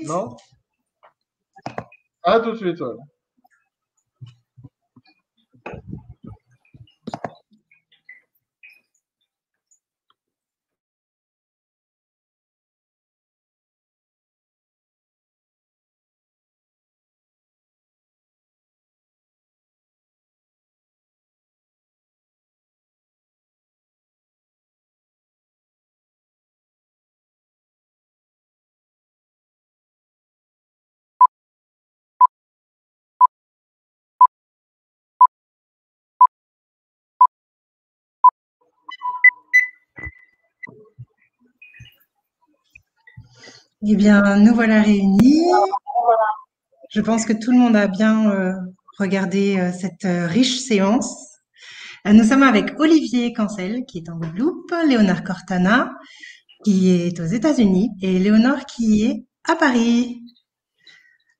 Non? À tout de suite, ouais. Eh bien, nous voilà réunis. Je pense que tout le monde a bien regardé cette riche séance. Nous sommes avec Olivier Cancel, qui est en Guadeloupe, Léonard Cortana, qui est aux États-Unis, et Léonore, qui est à Paris.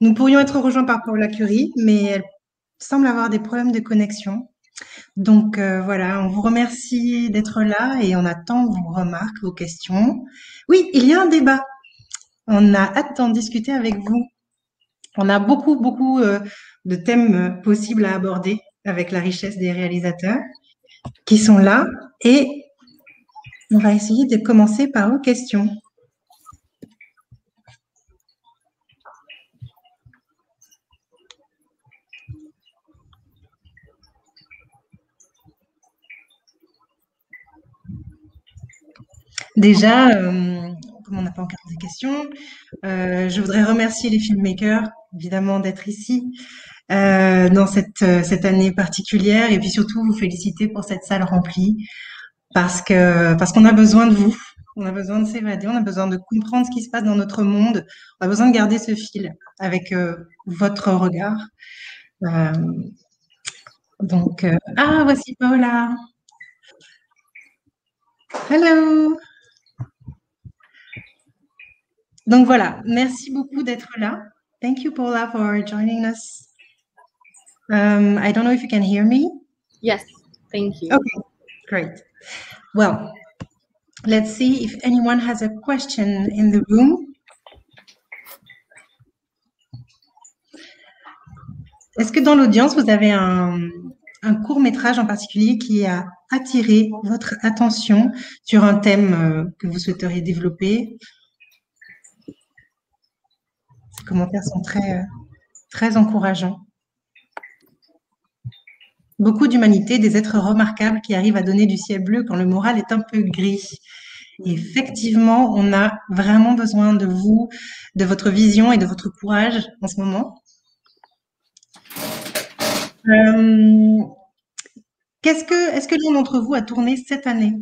Nous pourrions être rejoints par Paula Curie, mais elle semble avoir des problèmes de connexion. Donc voilà, on vous remercie d'être là et on attend vos remarques, vos questions. Oui, il y a un débat. On a hâte d'en discuter avec vous. On a beaucoup de thèmes possibles à aborder avec la richesse des réalisateurs qui sont là et on va essayer de commencer par vos questions. Déjà, comme on n'a pas encore des questions, je voudrais remercier les filmmakers, évidemment, d'être ici dans cette année particulière et puis surtout vous féliciter pour cette salle remplie parce qu'on a besoin de vous, on a besoin de s'évader, on a besoin de comprendre ce qui se passe dans notre monde, on a besoin de garder ce fil avec votre regard. Voici Paola. Hello. Donc voilà, merci beaucoup d'être là. Thank you, Paula, for joining us. I don't know if you can hear me. Yes, thank you. Okay, great. Well, let's see if anyone has a question in the room. Est-ce que dans l'audience, vous avez un court-métrage en particulier qui a attiré votre attention sur un thème que vous souhaiteriez développer? Ces commentaires sont très encourageants. Beaucoup d'humanité, des êtres remarquables qui arrivent à donner du ciel bleu quand le moral est un peu gris. Et effectivement, on a vraiment besoin de vous, de votre vision et de votre courage en ce moment. Est-ce que l'un d'entre vous a tourné cette année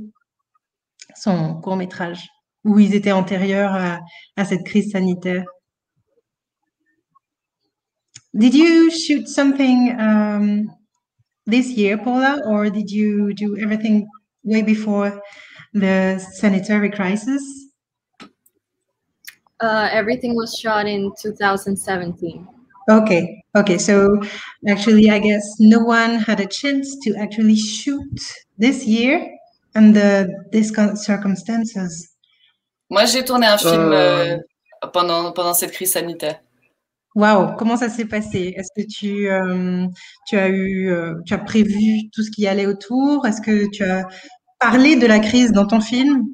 son court-métrage où ils étaient antérieurs à cette crise sanitaire? Did you shoot something this year, Paula, or did you do everything way before the sanitary crisis? Everything was shot in 2017. Okay. So actually, I guess no one had a chance to actually shoot this year under these circumstances. Moi, j'ai tourné un film pendant cette crise sanitaire. Wow, comment ça s'est passé? Est-ce que tu as prévu tout ce qui allait autour? Est-ce que tu as parlé de la crise dans ton film?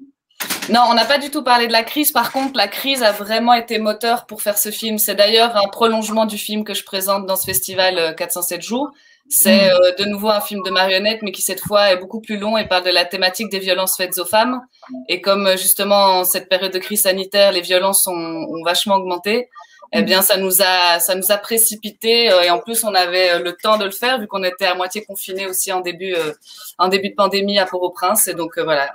Non, on n'a pas du tout parlé de la crise. Par contre, la crise a vraiment été moteur pour faire ce film. C'est d'ailleurs un prolongement du film que je présente dans ce festival 407 jours. C'est de nouveau un film de marionnettes, mais qui cette fois est beaucoup plus long et parle de la thématique des violences faites aux femmes. Et comme justement en cette période de crise sanitaire, les violences ont vachement augmenté, eh bien ça nous a précipité et en plus on avait le temps de le faire vu qu'on était à moitié confinés aussi en début de pandémie à Port-au-Prince. Et donc voilà,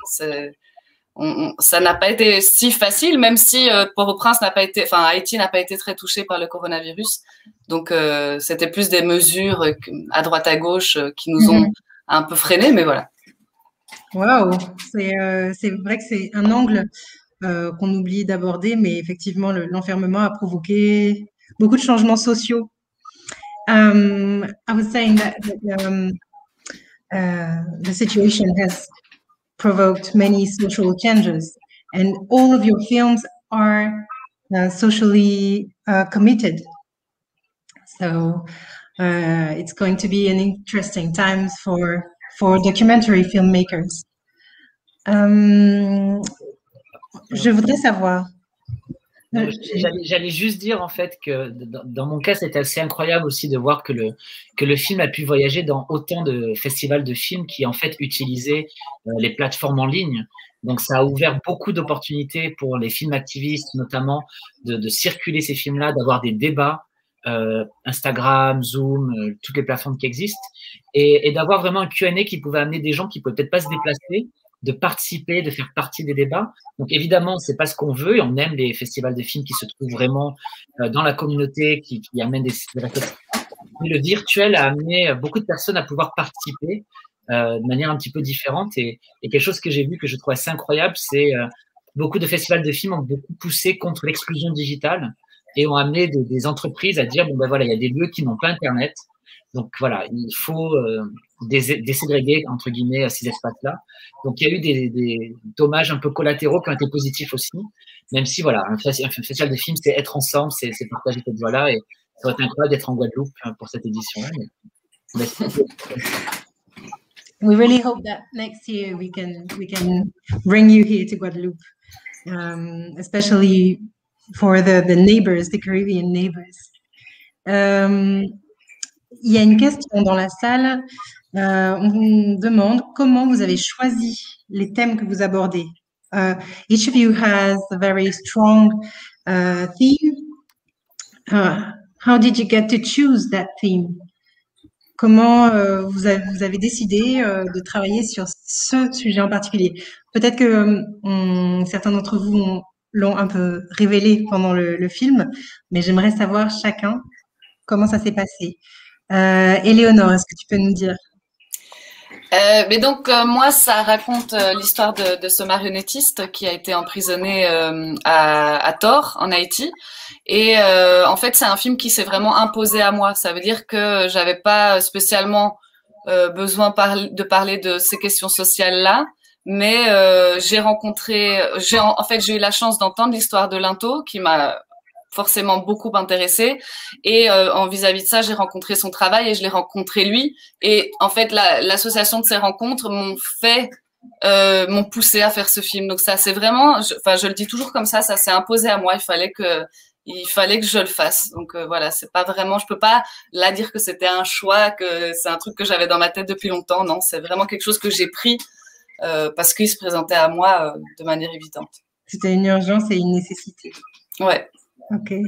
ça n'a pas été si facile, même si Port-au-Prince Haïti n'a pas été très touché par le coronavirus. Donc c'était plus des mesures à droite à gauche qui nous ont un peu freinés, mais voilà. Waouh, c'est vrai que c'est un angle qu'on oublie d'aborder, mais effectivement l'enfermement a provoqué beaucoup de changements sociaux. I was saying that the situation has provoked many social changes, and all of your films are socially committed. So it's going to be an interesting time for documentary filmmakers. Je voudrais savoir. J'allais juste dire en fait que dans mon cas, c'était assez incroyable aussi de voir que le film a pu voyager dans autant de festivals de films qui en fait utilisaient les plateformes en ligne. Donc ça a ouvert beaucoup d'opportunités pour les films activistes, notamment de circuler ces films-là, d'avoir des débats, Instagram, Zoom, toutes les plateformes qui existent, et d'avoir vraiment un Q&A qui pouvait amener des gens qui ne pouvaient peut-être pas se déplacer, de participer, de faire partie des débats. Donc évidemment, c'est pas ce qu'on veut, et on aime les festivals de films qui se trouvent vraiment dans la communauté, qui amènent des réflexions. Mais le virtuel a amené beaucoup de personnes à pouvoir participer de manière un petit peu différente. Et quelque chose que j'ai vu que je trouve assez incroyable, c'est beaucoup de festivals de films ont beaucoup poussé contre l'exclusion digitale et ont amené des entreprises à dire bon ben voilà, il y a des lieux qui n'ont pas Internet. Donc voilà, il faut déségréguer entre guillemets ces espaces-là. Donc il y a eu des dommages un peu collatéraux qui ont été positifs aussi, même si voilà, un festival de films, c'est être ensemble, c'est partager cette joie-là, et ça aurait été incroyable d'être en Guadeloupe pour cette édition-là. We really hope that next year we can bring you here to Guadeloupe, especially for the neighbors, the Caribbean neighbors. Il y a une question dans la salle. On vous demande comment vous avez choisi les thèmes que vous abordez. Each of you has a very strong theme. How did you get to choose that theme? Comment vous avez décidé de travailler sur ce sujet en particulier? Peut-être que certains d'entre vous l'ont un peu révélé pendant le film, mais j'aimerais savoir chacun comment ça s'est passé. Éléonore, est-ce que tu peux nous dire? Mais donc moi, ça raconte l'histoire de ce marionnettiste qui a été emprisonné à Tor, en Haïti. Et en fait, c'est un film qui s'est vraiment imposé à moi. Ça veut dire que j'avais pas spécialement besoin de parler de ces questions sociales-là, mais j'ai eu la chance d'entendre l'histoire de Linto, qui m'a forcément beaucoup intéressée, et en vis-à-vis de ça, j'ai rencontré son travail et je l'ai rencontré lui, et en fait l'association de ces rencontres m'ont poussé à faire ce film. Donc ça c'est vraiment, je le dis toujours comme ça s'est imposé à moi, il fallait que je le fasse. Donc voilà, c'est pas vraiment, je peux pas là dire que c'était un choix, que c'est un truc que j'avais dans ma tête depuis longtemps. Non, c'est vraiment quelque chose que j'ai pris parce qu'il se présentait à moi de manière évidente. C'était une urgence et une nécessité. Ouais. Okay.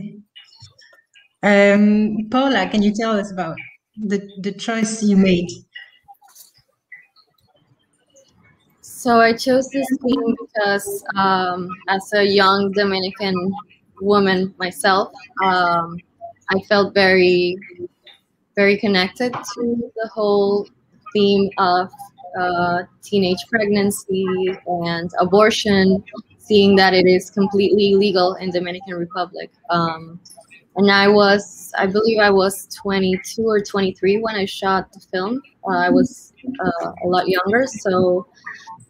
Paula, can you tell us about the choice you made? So I chose this theme because as a young Dominican woman myself, I felt very, very connected to the whole theme of teenage pregnancy and abortion, seeing that it is completely legal in Dominican Republic. And I believe I was 22 or 23 when I shot the film. I was a lot younger, so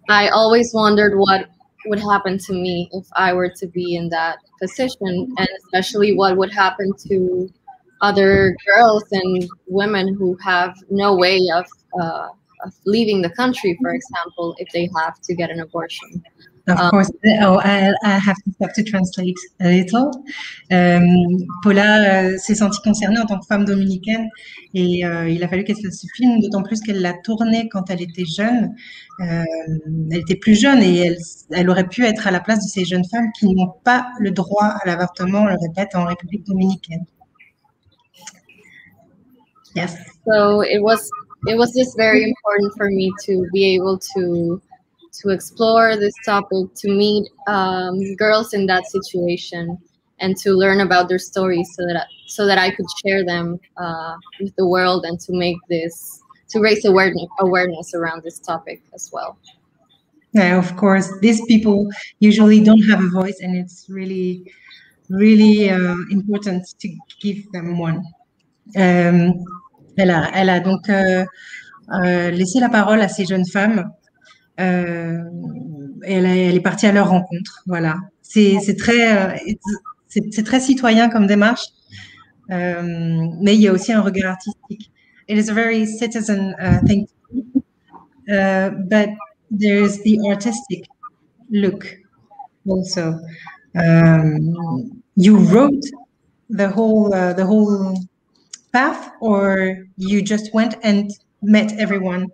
I always wondered what would happen to me if I were to be in that position, and especially what would happen to other girls and women who have no way of leaving the country, for example, if they have to get an abortion. Of course. I have to stop to translate a little. Paula s'est sentie concernée en tant que femme dominicaine, et il a fallu qu'elle fasse ce film, d'autant plus qu'elle l'a tourné quand elle était jeune. Elle était plus jeune et elle aurait pu être à la place de ces jeunes femmes qui n'ont pas le droit à l'avortement, on le répète, en République dominicaine. Yes. So it was just very important for me to be able to explore this topic, to meet girls in that situation, and to learn about their stories, so that I could share them with the world, and to raise awareness around this topic as well. Yeah, of course. These people usually don't have a voice, and it's really, really important to give them one. Elle a donc laissé la parole à ces jeunes femmes. Elle est partie à leur rencontre. Voilà. C'est c'est très citoyen comme démarche, mais il y a aussi un regard artistique. It is a very citizen thing, but there's the artistic look also. You wrote the whole path, or you just went and met everyone?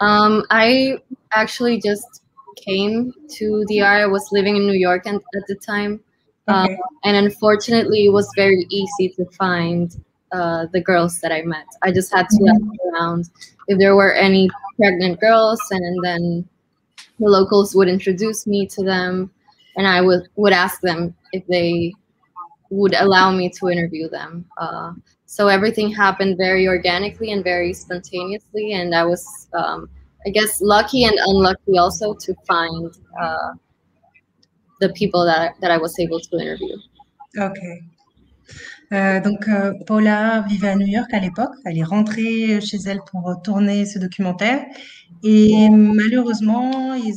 I actually just came to the art. I was living in New York at the time. Okay. And unfortunately, it was very easy to find the girls that I met. I just had to ask around if there were any pregnant girls, and then the locals would introduce me to them, and I would ask them if they would allow me to interview them. So everything happened very organically and very spontaneously, and I was, I guess, lucky and unlucky also to find the people that I was able to interview. Ok. Donc, Paula vivait à New York à l'époque. Elle est rentrée chez elle pour tourner ce documentaire. Et malheureusement, il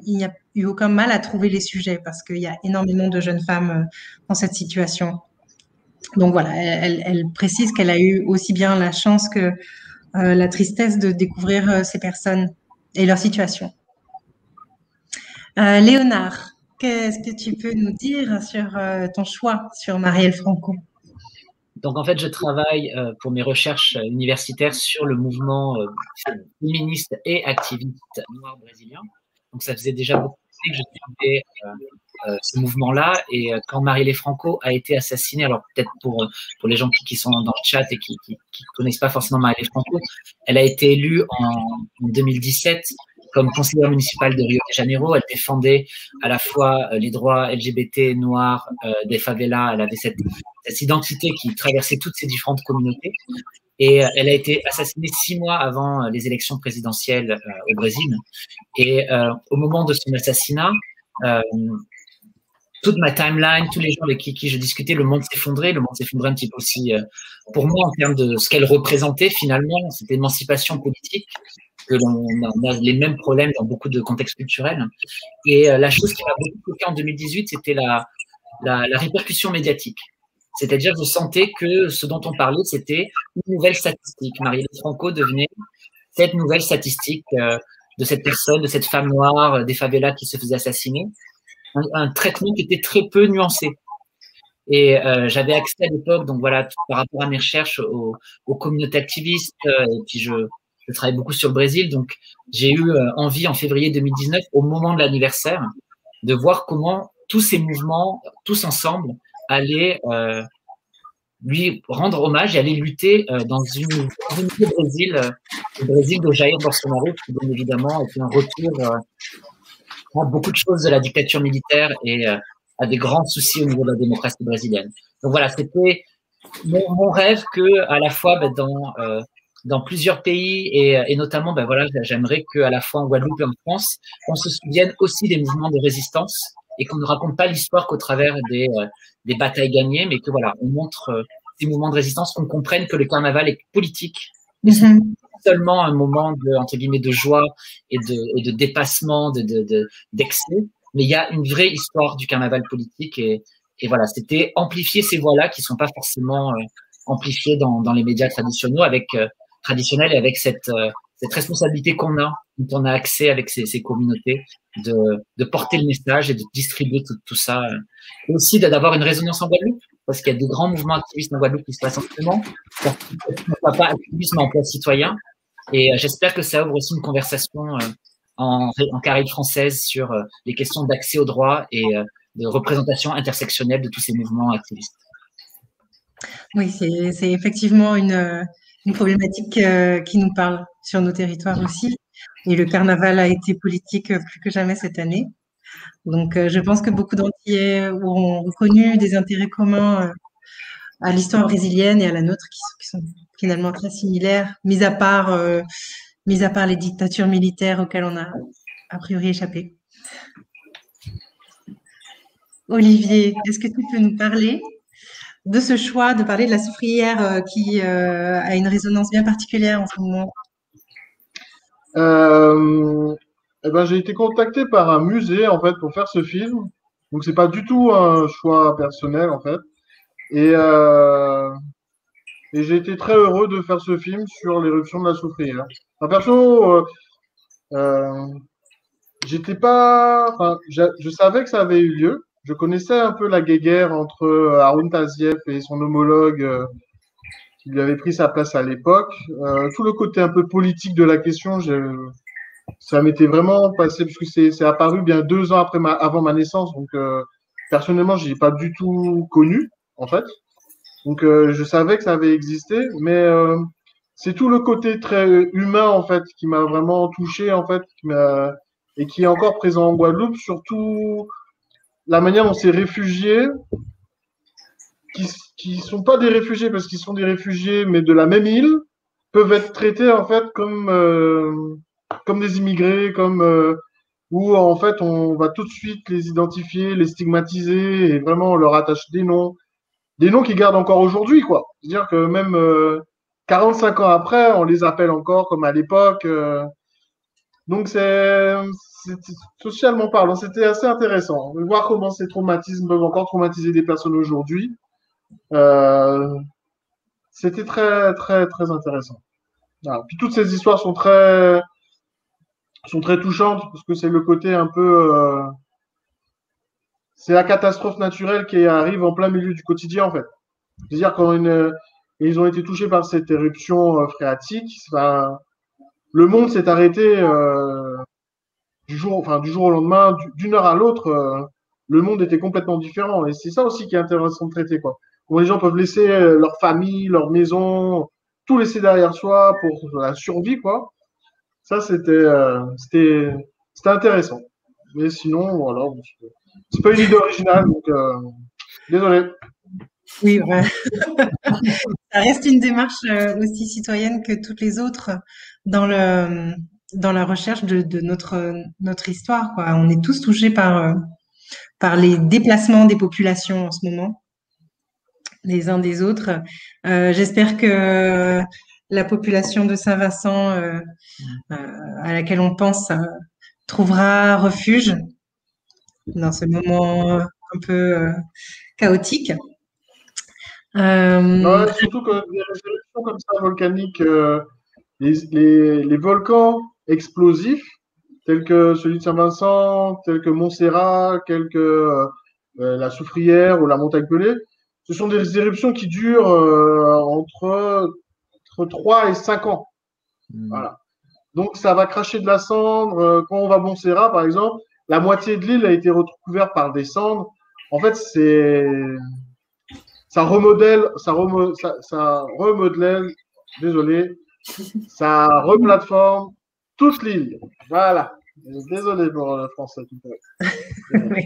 n'y a eu aucun mal à trouver les sujets parce qu'il y a énormément de jeunes femmes dans cette situation. Donc voilà, elle précise qu'elle a eu aussi bien la chance que la tristesse de découvrir ces personnes et leur situation. Léonard, qu'est-ce que tu peux nous dire sur ton choix sur Marielle Franco? Donc, en fait, je travaille pour mes recherches universitaires sur le mouvement féministe et activiste noir brésilien. Donc, ça faisait déjà beaucoup d'années que je suivais ce mouvement-là. Et quand Marielle Franco a été assassinée, alors peut-être pour les gens qui sont dans le chat et qui connaissent pas forcément Marielle Franco, elle a été élue en 2017 comme conseillère municipale de Rio de Janeiro. Elle défendait à la fois les droits LGBT noirs des favelas. Elle avait cette identité qui traversait toutes ces différentes communautés. Et elle a été assassinée 6 mois avant les élections présidentielles au Brésil. Et au moment de son assassinat, toute ma timeline, tous les gens avec qui je discutais, le monde s'effondrait. Le monde s'effondrait un petit peu aussi pour moi en termes de ce qu'elle représentait finalement, cette émancipation politique, que l'on a les mêmes problèmes dans beaucoup de contextes culturels. Et la chose qui m'a beaucoup choqué en 2018, c'était la répercussion médiatique. C'est-à-dire, je sentais que ce dont on parlait, c'était une nouvelle statistique. Marielle Franco devenait cette nouvelle statistique de cette personne, de cette femme noire, des favelas qui se faisait assassiner. Un traitement qui était très peu nuancé. Et j'avais accès à l'époque, donc voilà, par rapport à mes recherches aux communautés activistes, et puis je travaille beaucoup sur le Brésil, donc j'ai eu envie en février 2019, au moment de l'anniversaire, de voir comment tous ces mouvements, tous ensemble, allaient lui rendre hommage et aller lutter dans une le Brésil de Jair Bolsonaro, qui bien évidemment était un retour à beaucoup de choses de la dictature militaire et à des grands soucis au niveau de la démocratie brésilienne. Donc voilà, c'était mon rêve que à la fois dans plusieurs pays et notamment voilà, j'aimerais qu'à la fois en Guadeloupe et en France, on se souvienne aussi des mouvements de résistance et qu'on ne raconte pas l'histoire qu'au travers des batailles gagnées, mais que voilà, on montre ces mouvements de résistance, qu'on comprenne que le carnaval est politique. Seulement un moment de, entre guillemets, de joie et de dépassement, d'excès, mais il y a une vraie histoire du carnaval politique et voilà, c'était amplifier ces voix-là qui sont pas forcément amplifiées dans les médias traditionnels et avec cette responsabilité qu'on a quand on a accès avec ces communautés de porter le message et de distribuer tout ça et aussi d'avoir une résonance en Guadeloupe parce qu'il y a des grands mouvements activistes en Guadeloupe qui se passent en ce moment, pas activisme en place citoyen. Et j'espère que ça ouvre aussi une conversation en Caraïbes française sur les questions d'accès aux droits et de représentation intersectionnelle de tous ces mouvements activistes. Oui, c'est effectivement une problématique qui nous parle sur nos territoires aussi. Et le carnaval a été politique plus que jamais cette année. Donc, je pense que beaucoup d'Antillais auront reconnu des intérêts communs à l'histoire brésilienne et à la nôtre qui sont finalement très similaires, mis à part les dictatures militaires auxquelles on a priori échappé. Olivier, est-ce que tu peux nous parler de ce choix de parler de la soufrière qui a une résonance bien particulière en ce moment? J'ai été contacté par un musée en fait pour faire ce film. Donc, c'est pas du tout un choix personnel, en fait. Et, et j'ai été très heureux de faire ce film sur l'éruption de la soufrière. Enfin, perso, euh, j'étais pas, enfin, je savais que ça avait eu lieu. Je connaissais un peu la guéguerre entre Haroun Tazieff et son homologue qui lui avait pris sa place à l'époque. Tout le côté un peu politique de la question, ça m'était vraiment passé parce que c'est apparu bien 2 ans après avant ma naissance. Donc personnellement, je l'ai pas du tout connu en fait. Donc je savais que ça avait existé, mais c'est tout le côté très humain en fait qui m'a vraiment touché en fait, et qui est encore présent en Guadeloupe, surtout la manière dont ces réfugiés, qui sont pas des réfugiés parce qu'ils sont des réfugiés, mais de la même île, peuvent être traités en fait comme des immigrés, où en fait on va tout de suite les identifier, les stigmatiser et vraiment on leur attache des noms qu'ils gardent encore aujourd'hui, quoi. C'est-à-dire que même 45 ans après, on les appelle encore comme à l'époque. Donc c'est socialement parlant, c'était assez intéressant de voir comment ces traumatismes peuvent encore traumatiser des personnes aujourd'hui. Euh, C'était très très très intéressant. Voilà. Puis toutes ces histoires sont très touchantes parce que c'est le côté un peu c'est la catastrophe naturelle qui arrive en plein milieu du quotidien en fait. C'est-à-dire quand ils ont été touchés par cette éruption phréatique, ben, le monde s'est arrêté du jour au lendemain, d'une heure à l'autre. Le monde était complètement différent et c'est ça aussi qui est intéressant de traiter quoi. Où les gens peuvent laisser leur famille, leur maison, tout laisser derrière soi pour la survie quoi. Ça c'était intéressant. Mais sinon voilà, c'est pas une idée originale donc désolé. Oui, ouais. Ça reste une démarche aussi citoyenne que toutes les autres dans la recherche de notre histoire, quoi. On est tous touchés par les déplacements des populations en ce moment, les uns des autres. J'espère que la population de Saint-Vincent, à laquelle on pense, trouvera refuge dans ce moment un peu chaotique. Ouais, surtout que des éruptions comme ça volcaniques, les volcans explosifs, tels que celui de Saint-Vincent, tels que Montserrat, tels que la Soufrière ou la Montagne Pelée, ce sont des éruptions qui durent entre 3 et 5 ans. Voilà. Donc ça va cracher de la cendre. Quand on va à Montserrat, par exemple, la moitié de l'île a été recouverte par des cendres. En fait, ça remodelait, désolé, ça replateforme toute l'île. Voilà. Désolé pour le français. Oui.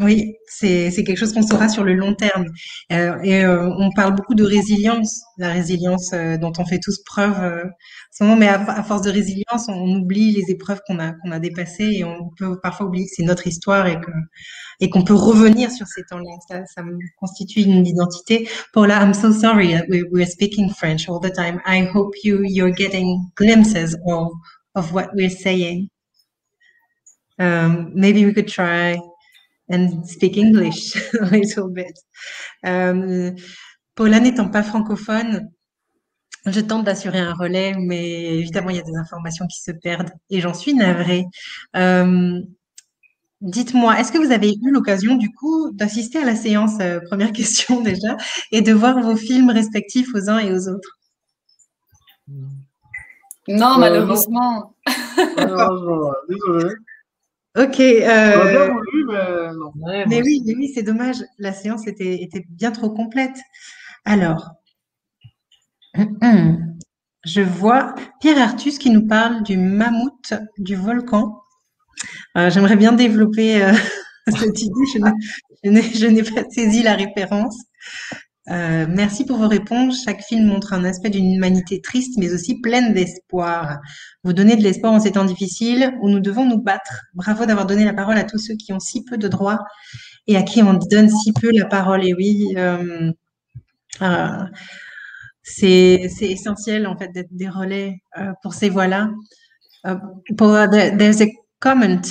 Oui, c'est quelque chose qu'on saura sur le long terme. On parle beaucoup de résilience, la résilience dont on fait tous preuve en ce moment, mais à force de résilience, on oublie les épreuves qu'on a dépassées et on peut parfois oublier que c'est notre histoire et qu'on peut revenir sur ces temps-là. Ça me constitue une identité. Paula, I'm so sorry that we're speaking French all the time. I hope you're getting glimpses of what we're saying. Maybe we could try and speak English a little bit. Paula n'étant pas francophone, je tente d'assurer un relais, mais évidemment, il y a des informations qui se perdent et j'en suis navrée. Dites-moi, est-ce que vous avez eu l'occasion, du coup, d'assister à la séance, première question déjà, et de voir vos films respectifs aux uns et aux autres? Non, malheureusement. Malheureusement, désolé. Ok. J'aurais bien voulu, mais non. Ouais, Mais moi aussi. oui, c'est dommage. La séance était bien trop complète. Alors, je vois Pierre Artus qui nous parle du mammouth du volcan. J'aimerais bien développer cette idée. Je n'ai pas saisi la référence. Merci pour vos réponses. Chaque film montre un aspect d'une humanité triste, mais aussi pleine d'espoir. Vous donnez de l'espoir en ces temps difficiles où nous devons nous battre. Bravo d'avoir donné la parole à tous ceux qui ont si peu de droits et à qui on donne si peu la parole. Et oui, c'est essentiel en fait d'être des relais pour ces voix-là. There's a comment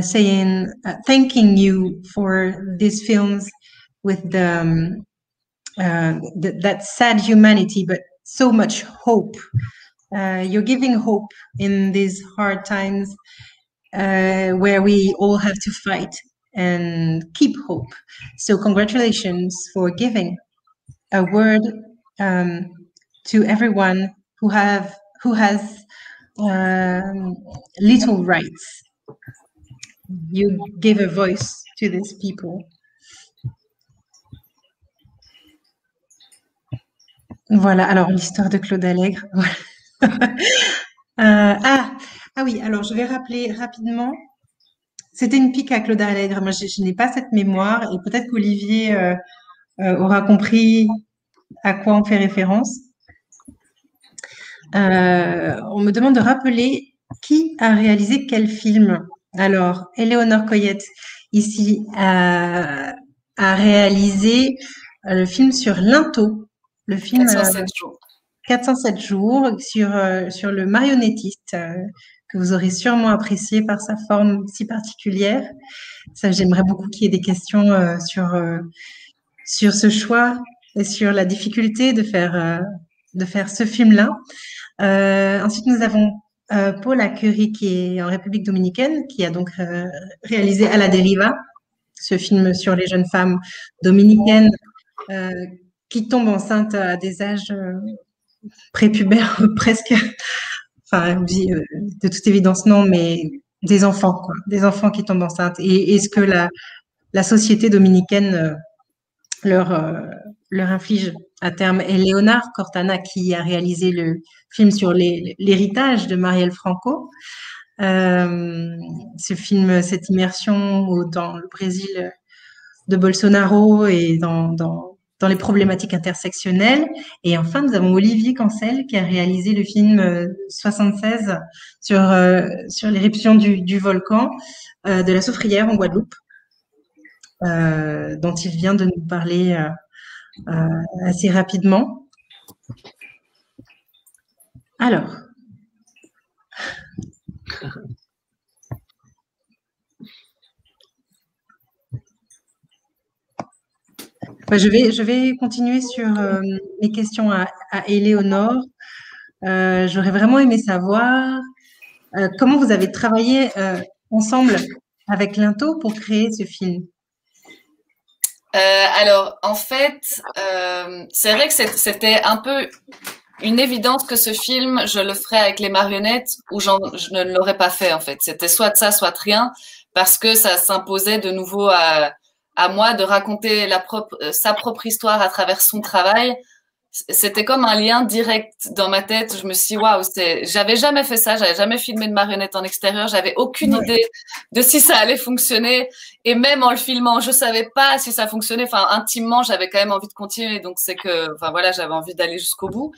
saying, thanking you for these films with that sad humanity, but so much hope. You're giving hope in these hard times where we all have to fight and keep hope. So congratulations for giving a word to everyone who has little rights. You give a voice to these people. Voilà, alors l'histoire de Claude Allègre. Ah oui, alors je vais rappeler rapidement. C'était une pique à Claude Allègre. Moi, je n'ai pas cette mémoire et peut-être qu'Olivier aura compris à quoi on fait référence. On me demande de rappeler qui a réalisé quel film. Alors, Éléonore Coyette, ici, a réalisé le film sur Lintot. Le film 407 jours. 407 jours sur le marionnettiste que vous aurez sûrement apprécié par sa forme si particulière. Ça, j'aimerais beaucoup qu'il y ait des questions sur ce choix et sur la difficulté de faire ce film-là. Ensuite, nous avons Paul Curie qui est en République dominicaine, qui a donc réalisé À la dériva, ce film sur les jeunes femmes dominicaines qui tombent enceintes à des âges prépubères presque. Enfin, de toute évidence non, mais des enfants, quoi, des enfants qui tombent enceintes. Et ce que la société dominicaine leur inflige à terme. Et Léonard Cortana, qui a réalisé le film sur l'héritage de Marielle Franco, ce film, cette immersion dans le Brésil de Bolsonaro et dans les problématiques intersectionnelles. Et enfin, nous avons Olivier Cancel qui a réalisé le film 76 sur l'éruption du volcan de la Soufrière en Guadeloupe, dont il vient de nous parler assez rapidement. Alors, je vais continuer sur mes questions à Éléonore. J'aurais vraiment aimé savoir comment vous avez travaillé ensemble avec Lintot pour créer ce film. Alors, en fait, c'est vrai que c'était un peu une évidence que ce film, je le ferais avec les marionnettes ou je ne l'aurais pas fait, en fait. C'était soit ça, soit rien, parce que ça s'imposait de nouveau à moi de raconter sa propre histoire à travers son travail. C'était comme un lien direct dans ma tête. Je me suis dit, waouh, j'avais jamais fait ça, j'avais jamais filmé de marionnettes en extérieur, j'avais aucune idée de si ça allait fonctionner. Et même en le filmant, je savais pas si ça fonctionnait. Enfin, intimement, j'avais quand même envie de continuer. Donc, c'est que, enfin, voilà, j'avais envie d'aller jusqu'au bout.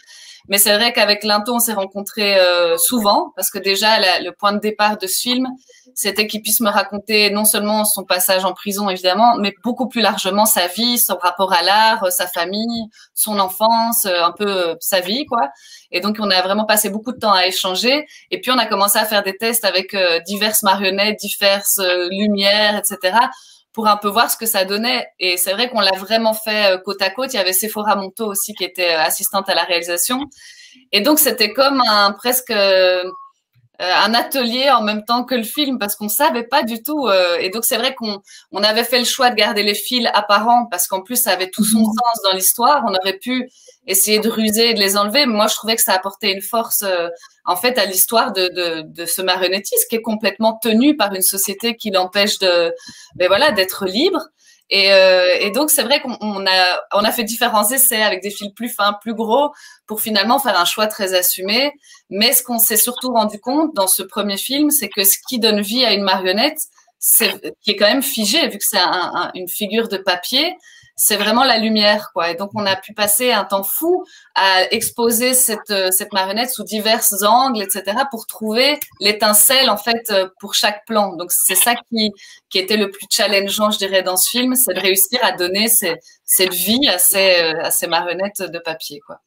Mais c'est vrai qu'avec Lintot, on s'est rencontrés souvent parce que déjà, le point de départ de ce film, c'était qu'il puisse me raconter non seulement son passage en prison, évidemment, mais beaucoup plus largement sa vie, son rapport à l'art, sa famille, son enfance, un peu sa vie, quoi. Et donc, on a vraiment passé beaucoup de temps à échanger. Et puis, on a commencé à faire des tests avec diverses marionnettes, diverses lumières, etc., pour un peu voir ce que ça donnait. Et c'est vrai qu'on l'a vraiment fait côte à côte. Il y avait Sephora Monto aussi qui était assistante à la réalisation. Et donc, c'était comme presque un atelier en même temps que le film parce qu'on savait pas du tout. Et donc, c'est vrai qu'on avait fait le choix de garder les fils apparents parce qu'en plus, ça avait tout son sens dans l'histoire. On aurait pu essayer de ruser et de les enlever. Mais moi, je trouvais que ça apportait une force, en fait, à l'histoire de ce marionnettiste qui est complètement tenu par une société qui l'empêche d'être libre. Et donc, c'est vrai qu'on a fait différents essais avec des fils plus fins, plus gros, pour finalement faire un choix très assumé. Mais ce qu'on s'est surtout rendu compte dans ce premier film, c'est que ce qui donne vie à une marionnette, qui est quand même figée, vu que c'est une figure de papier, c'est vraiment la lumière, quoi. Et donc, on a pu passer un temps fou à exposer cette marionnette sous divers angles, etc., pour trouver l'étincelle, en fait, pour chaque plan. Donc, c'est ça qui était le plus challengeant, je dirais, dans ce film, c'est de réussir à donner cette vie à ces marionnettes de papier, quoi.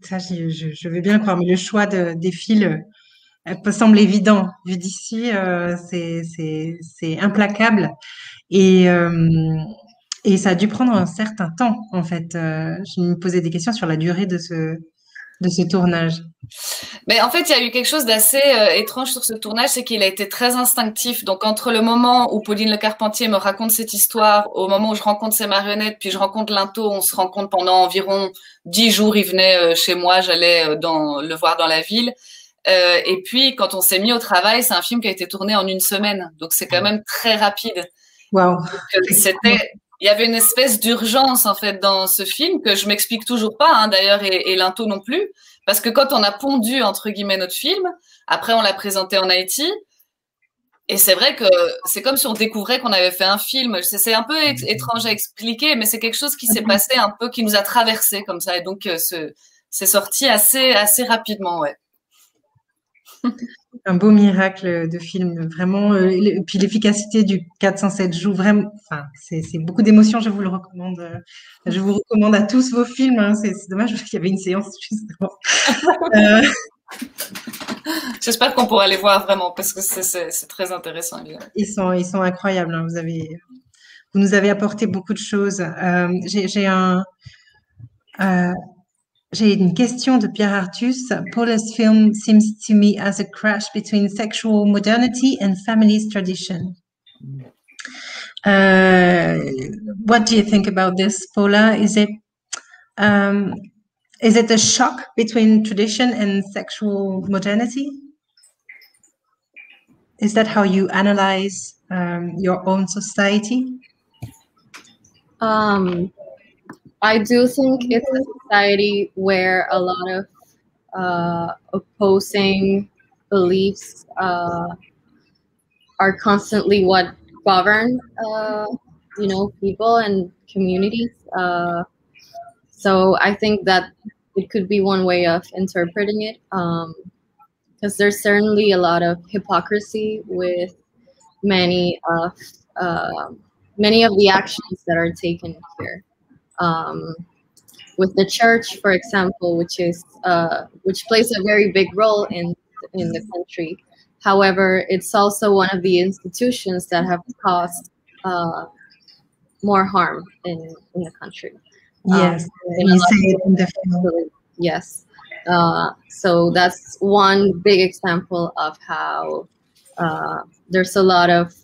Ça, je veux bien le croire, mais le choix des fils semble évident. Vu d'ici, c'est implacable. Et ça a dû prendre un certain temps, en fait. Je me posais des questions sur la durée de ce tournage. Mais en fait, il y a eu quelque chose d'assez étrange sur ce tournage, c'est qu'il a été très instinctif. Donc, entre le moment où Pauline Le Carpentier me raconte cette histoire, au moment où je rencontre ces marionnettes, puis je rencontre Linteau, on se rencontre pendant environ 10 jours. Il venait chez moi, j'allais le voir dans la ville. Et puis, quand on s'est mis au travail, c'est un film qui a été tourné en 1 semaine. Donc, c'est quand même très rapide. Wow. Il y avait une espèce d'urgence, en fait, dans ce film que je m'explique toujours pas, hein, d'ailleurs, et Linteau non plus. Parce que quand on a pondu, entre guillemets, notre film, après on l'a présenté en Haïti, et c'est vrai que c'est comme si on découvrait qu'on avait fait un film. C'est un peu étrange à expliquer, mais c'est quelque chose qui s'est passé un peu, qui nous a traversé comme ça, et donc c'est sorti assez rapidement, ouais. Un beau miracle de film, vraiment. Puis l'efficacité du 407 jours, vraiment. Enfin, c'est beaucoup d'émotions. Je vous le recommande. Je vous recommande à tous vos films. Hein. C'est dommage qu'il y avait une séance justement. J'espère qu'on pourra les voir vraiment parce que c'est très intéressant. Évidemment. Ils sont incroyables. Hein. Vous nous avez apporté beaucoup de choses. J'ai une question de Pierre Artus. Paula's film seems to me as a crash between sexual modernity and family's tradition. What do you think about this, Paula? Is it a shock between tradition and sexual modernity? Is that how you analyze your own society? I do think it's a society where a lot of opposing beliefs are constantly what govern, people and communities. So I think that it could be one way of interpreting it, because there's certainly a lot of hypocrisy with many of the actions that are taken here. With the church, for example, which plays a very big role in the country. However, it's also one of the institutions that have caused more harm in the country. Yes, you say it in the film. Yes. So that's one big example of how there's a lot of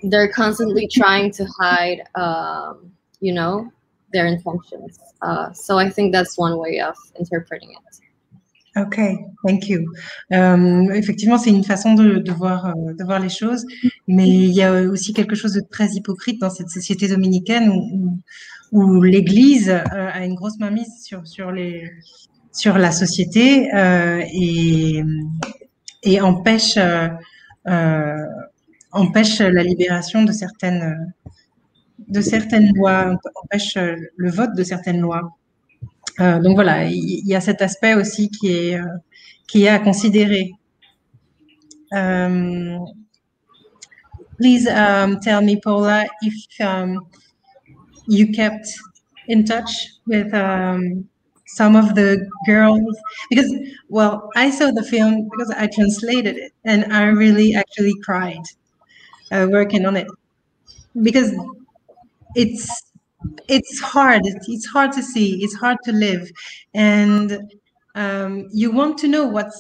they're constantly trying to hide, their intentions. So I think that's one way of interpreting it. Ok, thank you. Effectivement, c'est une façon de voir les choses, mais il y a aussi quelque chose de très hypocrite dans cette société dominicaine où l'Église a une grosse mainmise sur la société et empêche la libération de certaines lois, empêche le vote de certaines lois. Donc voilà, il y a cet aspect aussi qui est à considérer. Please tell me, Paula, if you kept in touch with some of the girls, because, well, I saw the film because I translated it, and I really actually cried working on it, because it's hard. It's hard to see. It's hard to live, and you want to know what's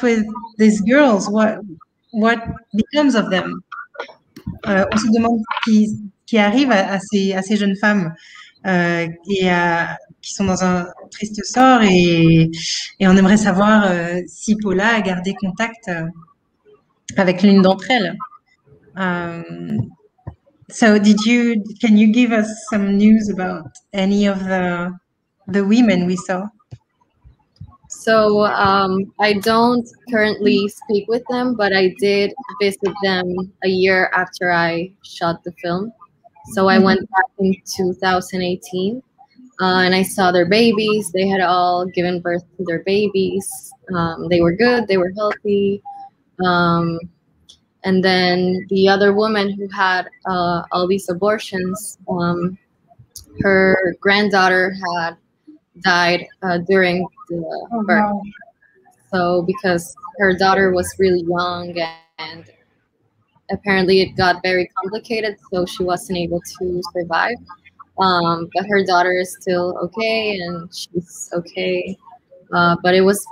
with these girls. What becomes of them? On se demande qui arrive à ces jeunes femmes qui sont dans un triste sort, et on aimerait savoir si Paula a gardé contact avec l'une d'entre elles. So can you give us some news about any of the women we saw? So I don't currently speak with them, but I did visit them a year after I shot the film. So I went back in 2018 and I saw their babies. They had all given birth to their babies. They were good, they were healthy. And then the other woman who had all these abortions, her granddaughter had died during the birth. Wow. So because her daughter was really young and apparently it got very complicated, so she wasn't able to survive. But her daughter is still okay and she's okay. But it was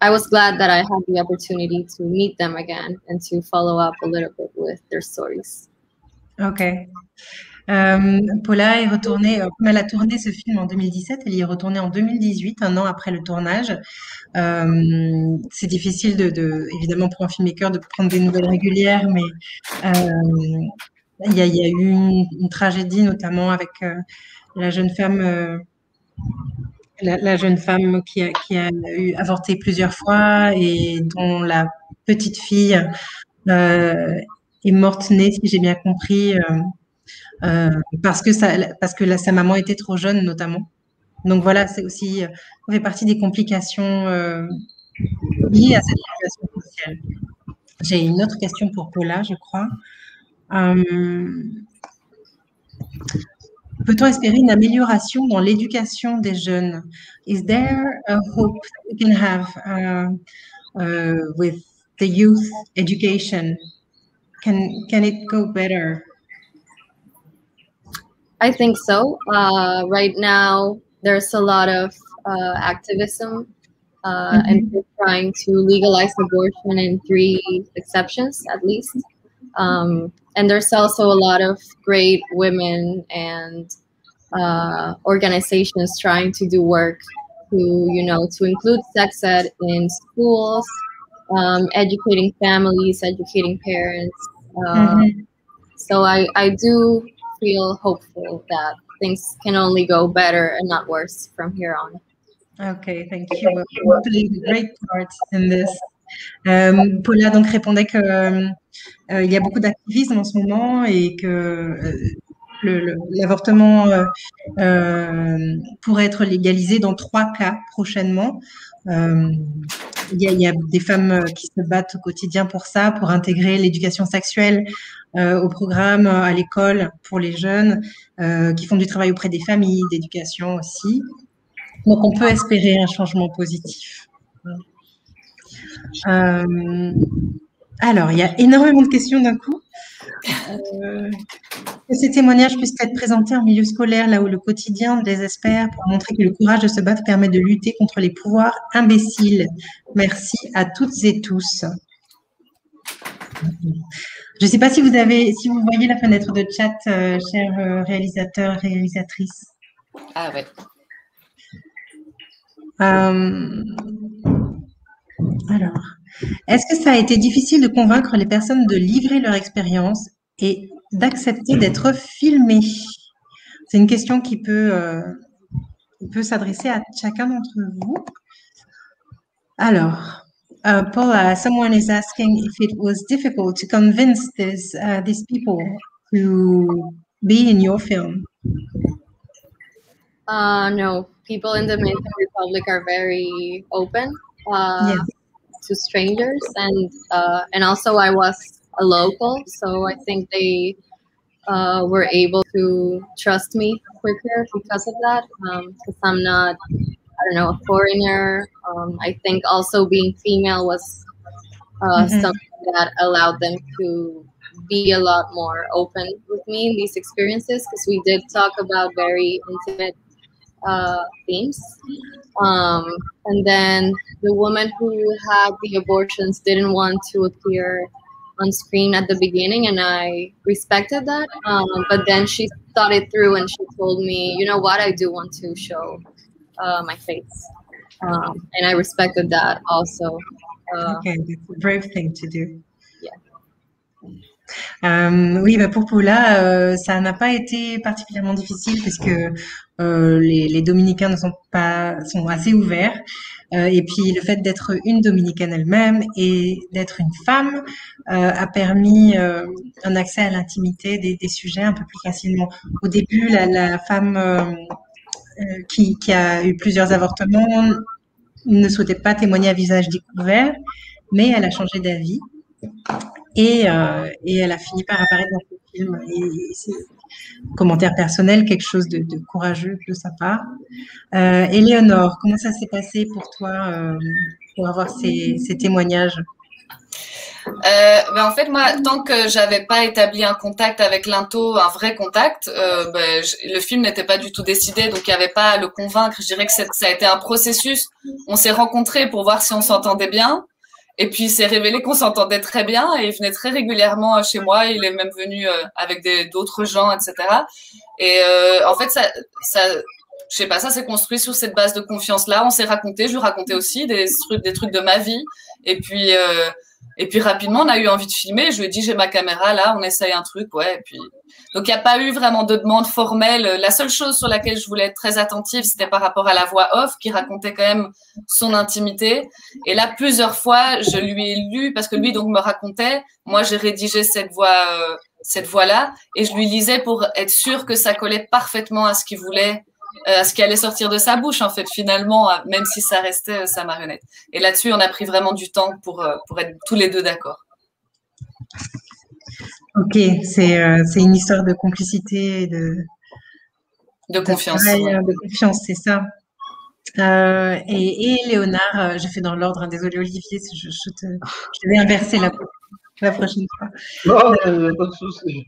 I was glad that I had the opportunity to meet them again and to follow up a little bit with their stories. Ok. Paula est retournée, comme elle a tourné ce film en 2017, elle y est retournée en 2018, un an après le tournage. C'est difficile évidemment pour un filmmaker de prendre des nouvelles régulières, mais il y a eu une tragédie, notamment avec la jeune femme, la jeune femme qui a eu avorté plusieurs fois et dont la petite fille est morte-née, si j'ai bien compris, parce que sa maman était trop jeune, notamment. Donc voilà, c'est aussi, ça fait partie des complications liées à cette situation sociale. J'ai une autre question pour Paula, je crois. Peut-on espérer une amélioration dans l'éducation des jeunes? Is there a hope that we can have with the youth education? Can it go better? I think so. Right now, there's a lot of activism and they're trying to legalize abortion in 3 exceptions at least. And there's also a lot of great women and organizations trying to do work to include sex ed in schools, educating families, educating parents. So I do feel hopeful that things can only go better and not worse from here on. Okay, thank you. We're playing a great part in this. Paula donc répondait que il y a beaucoup d'activisme en ce moment et que l'avortement pourrait être légalisé dans 3 cas prochainement. Il y a des femmes qui se battent au quotidien pour ça, pour intégrer l'éducation sexuelle au programme, à l'école pour les jeunes, qui font du travail auprès des familles, d'éducation aussi. Donc, on peut espérer un changement positif. Alors, il y a énormément de questions d'un coup. Que ces témoignages puissent être présentés en milieu scolaire, là où le quotidien désespère, pour montrer que le courage de se battre permet de lutter contre les pouvoirs imbéciles. Merci à toutes et tous. Je ne sais pas si vous voyez la fenêtre de chat, chers réalisateurs, réalisatrices. Ah ouais. Alors, est-ce que ça a été difficile de convaincre les personnes de livrer leur expérience et d'accepter d'être filmées? C'est une question qui peut s'adresser à chacun d'entre vous. Alors, Paula, someone is asking if it was difficult to convince these people to be in your film. No, people in the Dominican Republic are very open Yes. to strangers, and also I was a local, so I think they were able to trust me quicker because of that. Because I'm not, a foreigner. I think also being female was something that allowed them to be a lot more open with me in these experiences, because we did talk about very intimate themes. And then the woman who had the abortions didn't want to appear on screen at the beginning, and I respected that. But then she thought it through and she told me, you know what, I do want to show my face. And I respected that also. Okay, that's a brave thing to do. Yeah. Oui, pour Paula, ça n'a pas été particulièrement difficile parce que les Dominicains sont assez ouverts. Et puis le fait d'être une Dominicaine elle-même et d'être une femme a permis un accès à l'intimité des sujets un peu plus facilement. Au début, la femme qui a eu plusieurs avortements ne souhaitait pas témoigner à visage découvert, mais elle a changé d'avis. Et elle a fini par apparaître dans ce film. Et commentaire personnel, quelque chose de courageux de sa part. Éléonore, comment ça s'est passé pour toi pour avoir ces témoignages? En fait, moi, tant que j'avais pas établi un contact avec Linto, un vrai contact, le film n'était pas du tout décidé, donc il n'y avait pas à le convaincre. Je dirais que ça a été un processus. On s'est rencontrés pour voir si on s'entendait bien. Et puis, il s'est révélé qu'on s'entendait très bien et il venait très régulièrement chez moi. Il est même venu avec d'autres gens, etc. Et en fait, je sais pas, ça s'est construit sur cette base de confiance-là. On s'est raconté, je lui racontais aussi des trucs de ma vie. Et puis rapidement, on a eu envie de filmer. Je lui ai dit, j'ai ma caméra là, on essaye un truc, ouais. Et puis, donc il n'y a pas eu vraiment de demande formelle. La seule chose sur laquelle je voulais être très attentive, c'était par rapport à la voix off, qui racontait quand même son intimité. Et là, plusieurs fois, je lui ai lu parce que lui donc me racontait. Moi, j'ai rédigé cette voix-là, et je lui lisais pour être sûre que ça collait parfaitement à ce qu'il voulait. À ce qui allait sortir de sa bouche, en fait, finalement, même si ça restait sa marionnette. Et là-dessus, on a pris vraiment du temps pour être tous les deux d'accord. Ok, c'est une histoire de complicité et de confiance. De confiance, c'est ça. Et Léonard, j'ai fait dans l'ordre, hein, désolé Olivier, je vais inverser la prochaine fois. Non, il n'y a pas de souci.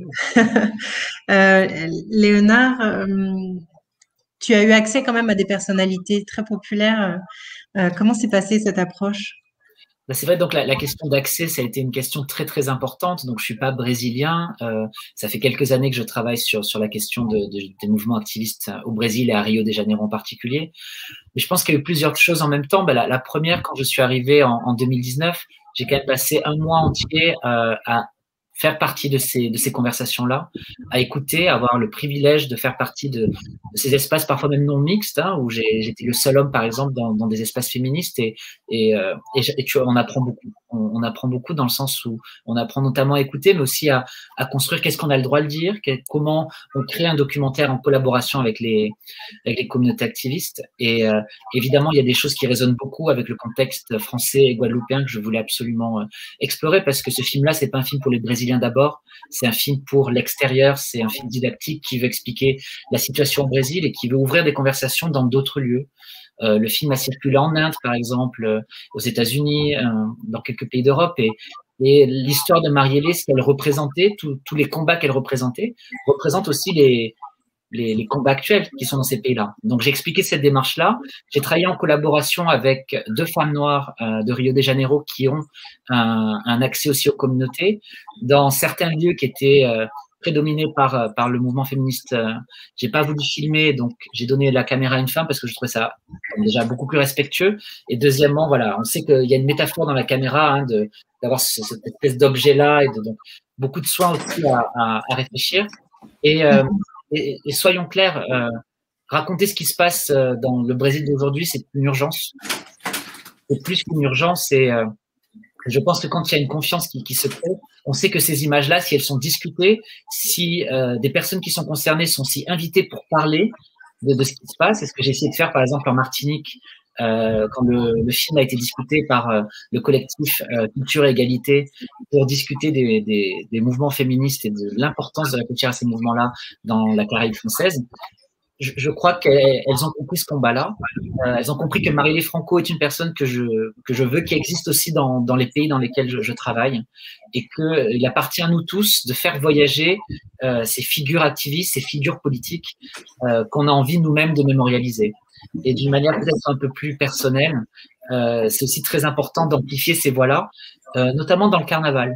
Léonard, tu as eu accès quand même à des personnalités très populaires. Comment s'est passée cette approche? C'est vrai, donc la question d'accès, ça a été une question très, très importante. Donc, je suis pas brésilien. Ça fait quelques années que je travaille sur la question des mouvements activistes au Brésil et à Rio de Janeiro en particulier. Mais je pense qu'il y a eu plusieurs choses en même temps. La première, quand je suis arrivé en 2019, j'ai quand même passé un mois entier à faire partie de ces conversations-là, à écouter, à avoir le privilège de faire partie de ces espaces parfois même non mixtes, hein, où j'étais le seul homme, par exemple, dans des espaces féministes, et tu vois, on apprend beaucoup. On apprend beaucoup dans le sens où on apprend notamment à écouter, mais aussi à construire qu'est-ce qu'on a le droit de dire, comment on crée un documentaire en collaboration avec les communautés activistes. Et évidemment, il y a des choses qui résonnent beaucoup avec le contexte français et guadeloupéen que je voulais absolument explorer, parce que ce film-là, c'est pas un film pour les Brésiliens d'abord, c'est un film pour l'extérieur, c'est un film didactique qui veut expliquer la situation au Brésil et qui veut ouvrir des conversations dans d'autres lieux. Le film a circulé en Inde, par exemple, aux États-Unis, dans quelques pays d'Europe, et l'histoire de Marielle, ce qu'elle représentait, tous les combats qu'elle représentait, représente aussi les combats actuels qui sont dans ces pays-là. Donc, j'ai expliqué cette démarche-là. J'ai travaillé en collaboration avec 2 femmes noires de Rio de Janeiro qui ont un accès aussi aux communautés dans certains lieux qui étaient prédominés par le mouvement féministe. J'ai pas voulu filmer, donc j'ai donné la caméra à une femme parce que je trouvais ça déjà beaucoup plus respectueux. Et deuxièmement, voilà, on sait qu'il y a une métaphore dans la caméra, hein, d'avoir cette espèce d'objet-là, et donc beaucoup de soins aussi à réfléchir. Et soyons clairs, raconter ce qui se passe dans le Brésil d'aujourd'hui, c'est une urgence. C'est plus qu'une urgence. Et je pense que quand il y a une confiance qui se crée, on sait que ces images-là, si elles sont discutées, si des personnes qui sont concernées sont si invitées pour parler de ce qui se passe, c'est ce que j'ai essayé de faire par exemple en Martinique, quand le film a été discuté par le collectif Culture et Égalité pour discuter des mouvements féministes et de l'importance de réfléchir à ces mouvements-là dans la Caraïbe française. Je crois qu'elles ont compris ce combat-là. Elles ont compris que Marielle Franco est une personne que je veux qui existe aussi dans les pays dans lesquels je travaille, et qu'il appartient à nous tous de faire voyager ces figures activistes, ces figures politiques qu'on a envie nous-mêmes de mémorialiser. Et d'une manière peut-être un peu plus personnelle, c'est aussi très important d'amplifier ces voix-là, notamment dans le carnaval.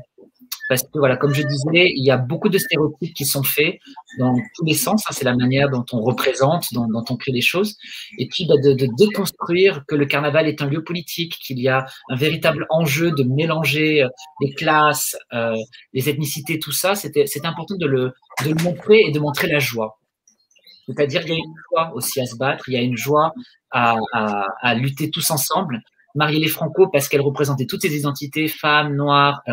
Parce que voilà, comme je disais, il y a beaucoup de stéréotypes qui sont faits dans tous les sens. Hein, c'est la manière dont on représente, dont on crée les choses. Et puis de déconstruire que le carnaval est un lieu politique, qu'il y a un véritable enjeu de mélanger les classes, les ethnicités, tout ça. C'est important de le montrer et de montrer la joie. C'est-à-dire qu'il y a une joie aussi à se battre, il y a une joie à lutter tous ensemble. Marielle Franco, parce qu'elle représentait toutes ces identités, femmes, noires,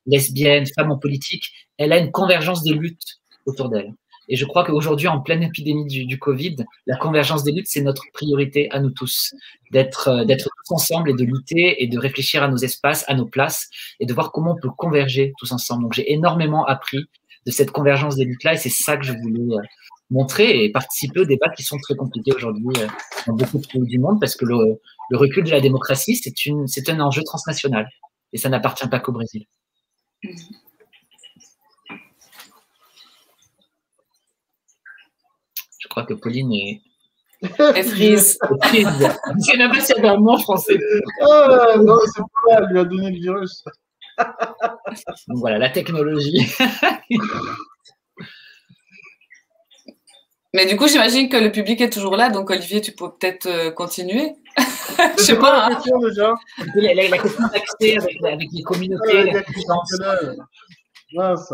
lesbiennes, femmes en politique, elle a une convergence des luttes autour d'elle. Et je crois qu'aujourd'hui, en pleine épidémie du Covid, la convergence des luttes, c'est notre priorité à nous tous, d'être tous ensemble et de lutter et de réfléchir à nos espaces, à nos places, et de voir comment on peut converger tous ensemble. Donc, j'ai énormément appris cette convergence des luttes-là, et c'est ça que je voulais montrer et participer aux débats qui sont très compliqués aujourd'hui dans beaucoup de pays du monde, parce que le recul de la démocratie, c'est un enjeu transnational, et ça n'appartient pas qu'au Brésil. Je crois que Pauline est... Et frise. C'est même pas si elle a un mot français. Ah, non, c'est pas elle lui a donné le virus. Donc voilà, la technologie. Mais du coup, j'imagine que le public est toujours là, donc Olivier, tu peux peut-être continuer. Je sais C'est quoi pas. la question déjà? La question d'accès avec les communautés, la puissance. Mince.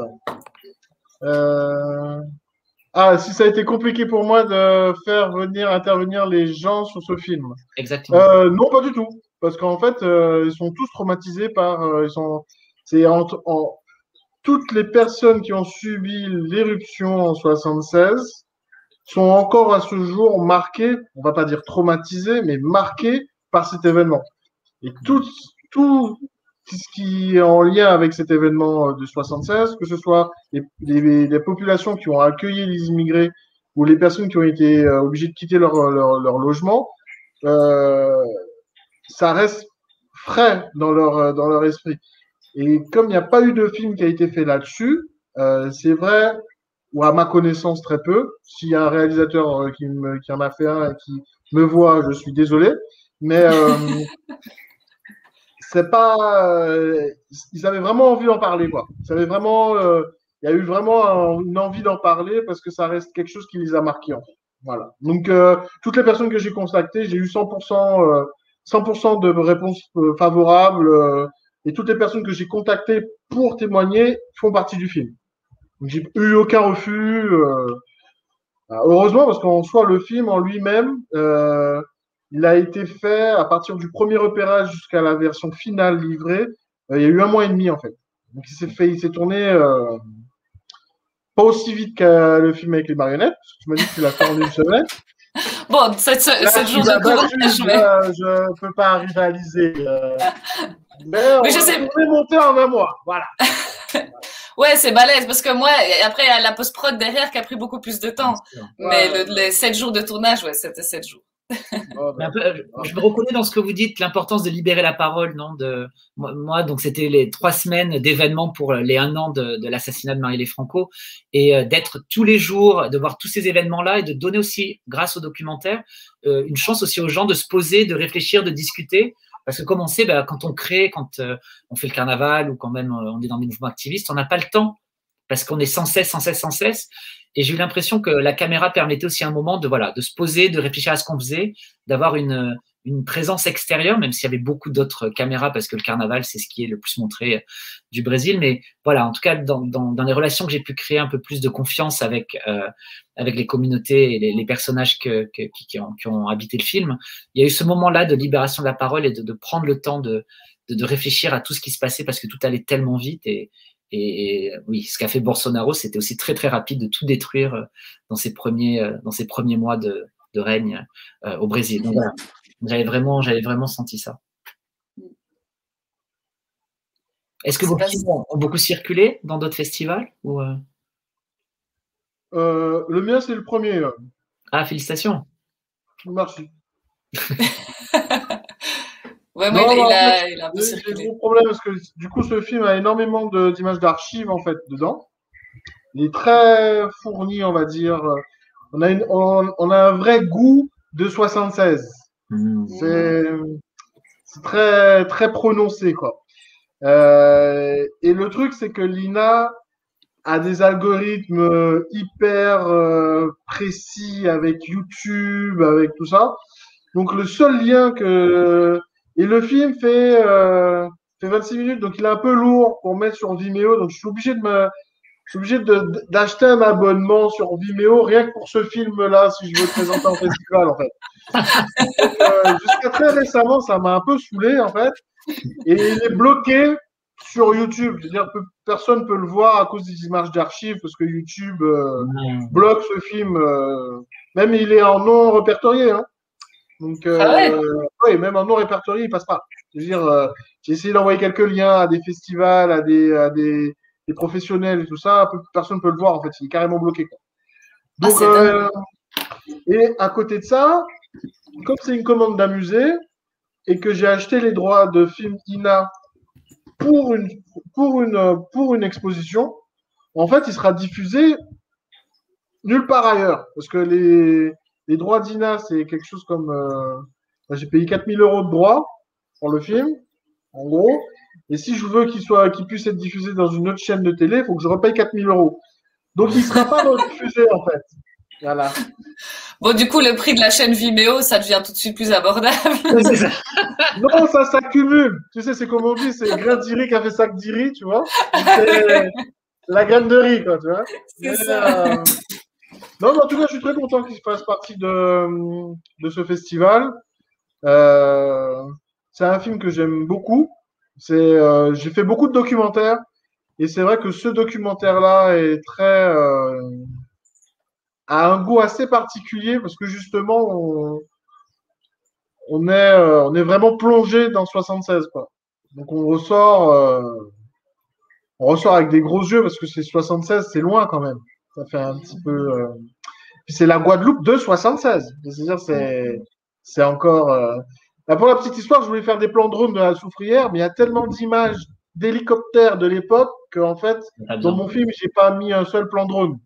Ah, si ça a été compliqué pour moi de faire intervenir les gens sur ce film. Exactement. Non, pas du tout. Parce qu'en fait, ils sont tous traumatisés par. Toutes les personnes qui ont subi l'éruption en 76 sont encore à ce jour marquées, on va pas dire traumatisées, mais marquées par cet événement. Et tout ce qui est en lien avec cet événement de 76, que ce soit les populations qui ont accueilli les immigrés ou les personnes qui ont été obligées de quitter leur logement, ça reste frais dans leur esprit. Et comme il n'y a pas eu de film qui a été fait là-dessus, c'est vrai, ou à ma connaissance très peu, s'il y a un réalisateur qui en a fait un et qui me voit, je suis désolé, mais c'est pas, ils avaient vraiment envie d'en parler, quoi. Ils avaient vraiment, il y a eu vraiment une envie d'en parler parce que ça reste quelque chose qui les a marqués, en fait. Voilà. Donc, toutes les personnes que j'ai contactées, j'ai eu 100% de réponses favorables, et toutes les personnes que j'ai contactées pour témoigner font partie du film. Donc, j'ai eu aucun refus. Heureusement, parce qu'en soi, le film en lui-même, il a été fait à partir du premier repérage jusqu'à la version finale livrée. Il y a eu 1 mois et demi, en fait. Donc, il s'est tourné pas aussi vite que le film avec les marionnettes. Tu m'as dit que tu l'as fait en 1 semaine. Bon, 7 jours de courage, je ne peux pas rivaliser. Mais je sais. On est monté en 1 mois. Voilà. Ouais, c'est balèze, parce que moi, après, il y a la post-prod derrière qui a pris beaucoup plus de temps. Mais les 7 jours de tournage, ouais, c'était 7 jours. Je me reconnais dans ce que vous dites, l'importance de libérer la parole, non, moi, donc c'était les 3 semaines d'événements pour les 1 an de l'assassinat de Marielle Franco, et d'être tous les jours, de voir tous ces événements-là et de donner aussi, grâce au documentaire, une chance aussi aux gens de se poser, de réfléchir, de discuter. Parce que comme on sait, quand on crée, quand on fait le carnaval ou quand même on est dans des mouvements activistes, on n'a pas le temps parce qu'on est sans cesse. Et j'ai eu l'impression que la caméra permettait aussi un moment de se poser, de réfléchir à ce qu'on faisait, d'avoir une présence extérieure, même s'il y avait beaucoup d'autres caméras, parce que le carnaval, c'est ce qui est le plus montré du Brésil. Mais voilà, en tout cas, dans les relations que j'ai pu créer un peu plus de confiance avec les communautés et les personnages qui ont habité le film, il y a eu ce moment-là de libération de la parole et de prendre le temps de réfléchir à tout ce qui se passait, parce que tout allait tellement vite. Et oui, ce qu'a fait Bolsonaro, c'était aussi très très rapide de tout détruire dans ses premiers mois de règne au Brésil. Donc voilà, j'avais vraiment senti ça. Est-ce que vos films ont beaucoup circulé dans d'autres festivals ou Le mien, c'est le premier. Ah, félicitations. Merci. Ouais, moi, il a un peu J'ai circulé. des gros problèmes parce que du coup, ce film a énormément d'images d'archives en fait dedans. Il est très fourni, on va dire. On a un vrai goût de 76. C'est très très prononcé quoi. Et le truc, c'est que l'INA a des algorithmes hyper précis avec YouTube, avec tout ça. Donc le seul lien et le film fait 26 minutes, donc il est un peu lourd pour mettre sur Vimeo. Donc je suis obligé d'acheter un abonnement sur Vimeo rien que pour ce film-là si je veux le présenter en festival en fait. Donc, jusqu'à très récemment, ça m'a un peu saoulé en fait. Et il est bloqué sur YouTube. C'est-à-dire que personne ne peut le voir à cause des images d'archives parce que YouTube bloque ce film. Même il est en non répertorié. Hein. Donc, oui, même en non répertorié, il passe pas. Je veux dire, j'ai essayé d'envoyer quelques liens à des festivals, à des les professionnels et tout ça, personne ne peut le voir en fait, il est carrément bloqué, quoi. Donc, et à côté de ça, comme c'est une commande d'un musée et que j'ai acheté les droits de film INA pour une exposition, en fait, il sera diffusé nulle part ailleurs. Parce que les droits d'INA, c'est quelque chose comme... j'ai payé 4 000 € de droits pour le film, en gros. Et si je veux qu'il puisse être diffusé dans une autre chaîne de télé, il faut que je repaye 4 000 €. Donc, il ne sera pas rediffusé, en fait. Voilà. Bon, du coup, le prix de la chaîne Vimeo, ça devient tout de suite plus abordable. Non, ça s'accumule. Tu sais, c'est comme on dit, c'est grain de riz qui a fait sac de riz, tu vois. C'est la graine de riz, quoi, tu vois. C'est ça. Non, mais en tout cas, je suis très content qu'il fasse partie de ce festival. C'est un film que j'aime beaucoup. J'ai fait beaucoup de documentaires et c'est vrai que ce documentaire-là est a un goût assez particulier parce que justement, on est vraiment plongé dans 76, quoi. Donc on ressort avec des gros yeux parce que c'est 76, c'est loin quand même. Ça fait un petit peu. Puis c'est la Guadeloupe de 76. C'est-à-dire c'est encore. Là, pour la petite histoire, je voulais faire des plans drone de la Soufrière, mais il y a tellement d'images d'hélicoptères de l'époque qu'en fait, dans mon film, j'ai pas mis un seul plan drone.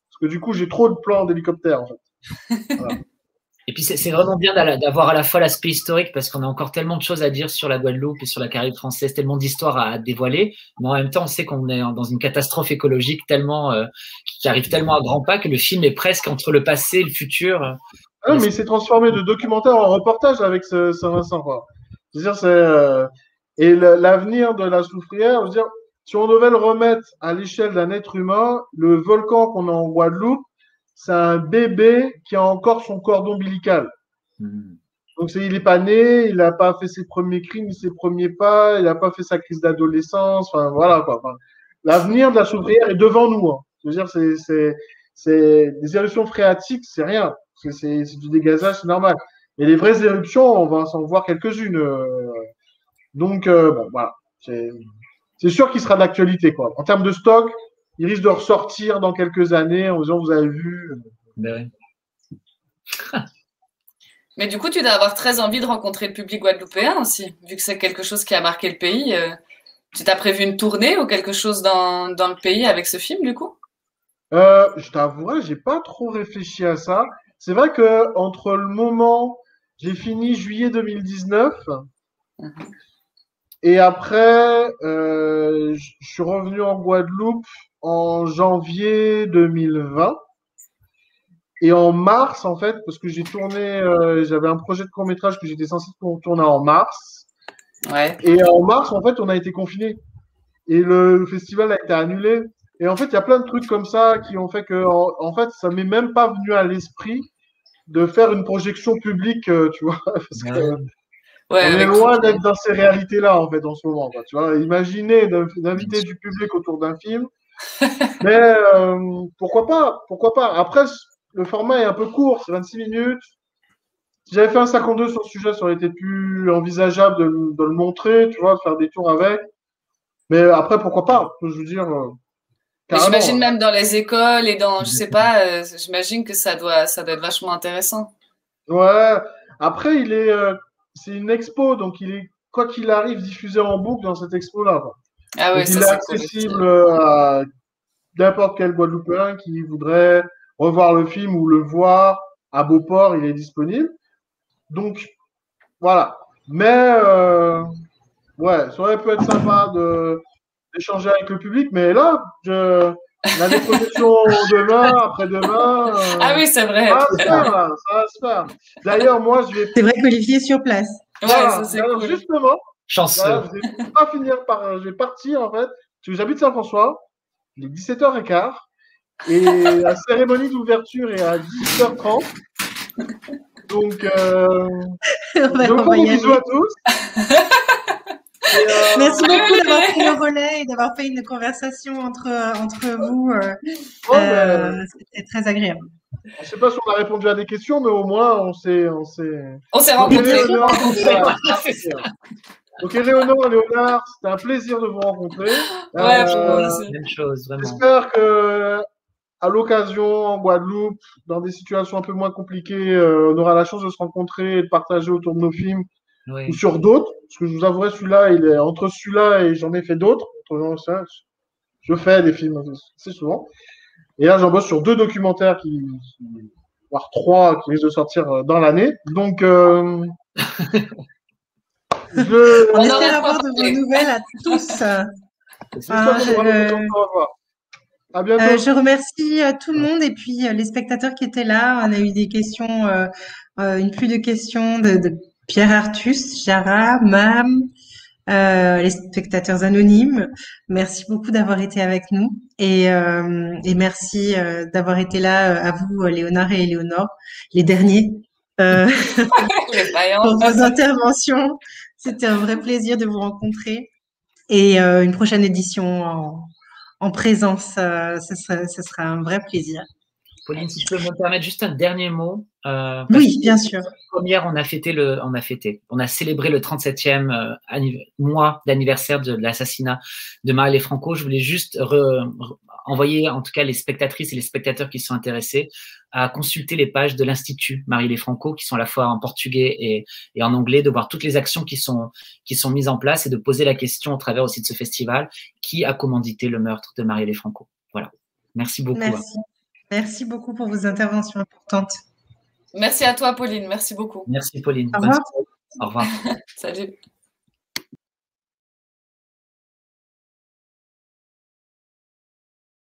Parce que du coup, j'ai trop de plans d'hélicoptères, en fait. Voilà. Et puis, c'est vraiment bien d'avoir à la fois l'aspect historique parce qu'on a encore tellement de choses à dire sur la Guadeloupe et sur la Caraïbe française, tellement d'histoires à dévoiler. Mais en même temps, on sait qu'on est dans une catastrophe écologique qui arrive tellement à grands pas que le film est presque entre le passé et le futur. Ah, mais il s'est transformé de documentaire en reportage avec Saint-Vincent, quoi. C'est-à-dire, et l'avenir de la Soufrière, je veux dire, si on devait le remettre à l'échelle d'un être humain, le volcan qu'on a en Guadeloupe, c'est un bébé qui a encore son cordon ombilical. Donc, il n'est pas né, il n'a pas fait ses premiers crimes, ses premiers pas, il n'a pas fait sa crise d'adolescence. Enfin, voilà, quoi. Enfin, l'avenir de la Soufrière est devant nous, hein. Je veux dire, c'est des éruptions phréatiques, c'est rien. C'est du dégazage, c'est normal. Et les vraies éruptions, on va s'en voir quelques-unes. Donc, bon, voilà. C'est sûr qu'il sera d'actualité, quoi. En termes de stock, il risque de ressortir dans quelques années en disant, vous avez vu. Ben oui. Mais du coup, tu dois avoir très envie de rencontrer le public guadeloupéen aussi, vu que c'est quelque chose qui a marqué le pays. Tu t'as prévu une tournée ou quelque chose dans le pays avec ce film, du coup? Je t'avouerai, j'ai pas trop réfléchi à ça. C'est vrai que entre le moment, j'ai fini juillet 2019 et après, je suis revenu en Guadeloupe en janvier 2020. Et en mars, en fait, parce que j'ai tourné, j'avais un projet de court-métrage que j'étais censé tourner en mars. Ouais. Et en mars, en fait, on a été confinés. Et le festival a été annulé. Et en fait, il y a plein de trucs comme ça qui ont fait que, en fait, ça m'est même pas venu à l'esprit de faire une projection publique, tu vois. Parce que on est loin d'être dans ces réalités-là, en fait, en ce moment, quoi, tu vois. Imaginez d'inviter du public autour d'un film. Mais pourquoi pas? Pourquoi pas? Après, le format est un peu court, c'est 26 minutes. Si j'avais fait un 52 sur ce sujet, ça aurait été plus envisageable de le montrer, tu vois, de faire des tours avec. Mais après, pourquoi pas? Je veux dire. J'imagine même dans les écoles et dans, je sais pas, j'imagine que ça doit être vachement intéressant. Ouais. Après, c'est une expo, donc il est, quoi qu'il arrive, diffusé en boucle dans cette expo-là, quoi. Ah ouais, donc, il est accessible à n'importe quel Guadeloupéen qui voudrait revoir le film ou le voir à Beauport, il est disponible. Donc, voilà. Mais, ouais, ça aurait pu être sympa d'échanger avec le public, mais là, on a des projections demain, après-demain. Ah oui, c'est vrai. Ça va se faire, là, ça va se faire. D'ailleurs, moi, je vais. C'est vrai qu'Olivier est sur place. Voilà. Ouais, ça, c'est cool. Justement, chanceux. Voilà, je vais partir, en fait, parce que j'habite Saint-François, il est 17h15, et la cérémonie d'ouverture est à 18h30. Donc, je vous fais des bisous à tous. Merci beaucoup d'avoir pris le relais et d'avoir fait une conversation entre vous. C'était très agréable. Je ne sais pas si on a répondu à des questions, mais au moins, on s'est rencontrés. Donc, Léonard, c'était un plaisir de vous rencontrer. Ouais, même chose, vraiment. J'espère que à l'occasion, en Guadeloupe, dans des situations un peu moins compliquées, on aura la chance de se rencontrer et de partager autour de nos films ou sur d'autres. Parce que je vous avouerai, celui-là, il est entre celui-là et j'en ai fait d'autres. Je fais des films assez souvent. Et là, j'en bosse sur 2 documentaires voire 3 qui risquent de sortir dans l'année. Donc, On espère avoir de vos nouvelles à tous. À bientôt. Je remercie tout le monde et puis les spectateurs qui étaient là. On a eu des questions, une pluie de questions de Pierre Artus, Jara, Mam, les spectateurs anonymes. Merci beaucoup d'avoir été avec nous et merci d'avoir été là à vous, Léonard et Éléonore, les derniers, pour vos interventions. C'était un vrai plaisir de vous rencontrer et une prochaine édition en présence, ce sera un vrai plaisir. Pauline, si je peux me permettre juste un dernier mot. Oui, bien sûr. Première, on a célébré le 37e mois d'anniversaire de l'assassinat de Marielle Franco. Je voulais juste envoyer, en tout cas, les spectatrices et les spectateurs qui sont intéressés à consulter les pages de l'Institut Marielle Franco, qui sont à la fois en portugais et en anglais, de voir toutes les actions qui sont mises en place et de poser la question au travers aussi de ce festival, qui a commandité le meurtre de Marielle Franco. Voilà. Merci beaucoup. Merci. Merci beaucoup pour vos interventions importantes. Merci à toi, Pauline. Merci beaucoup. Merci, Pauline. Au revoir. Au revoir. Salut.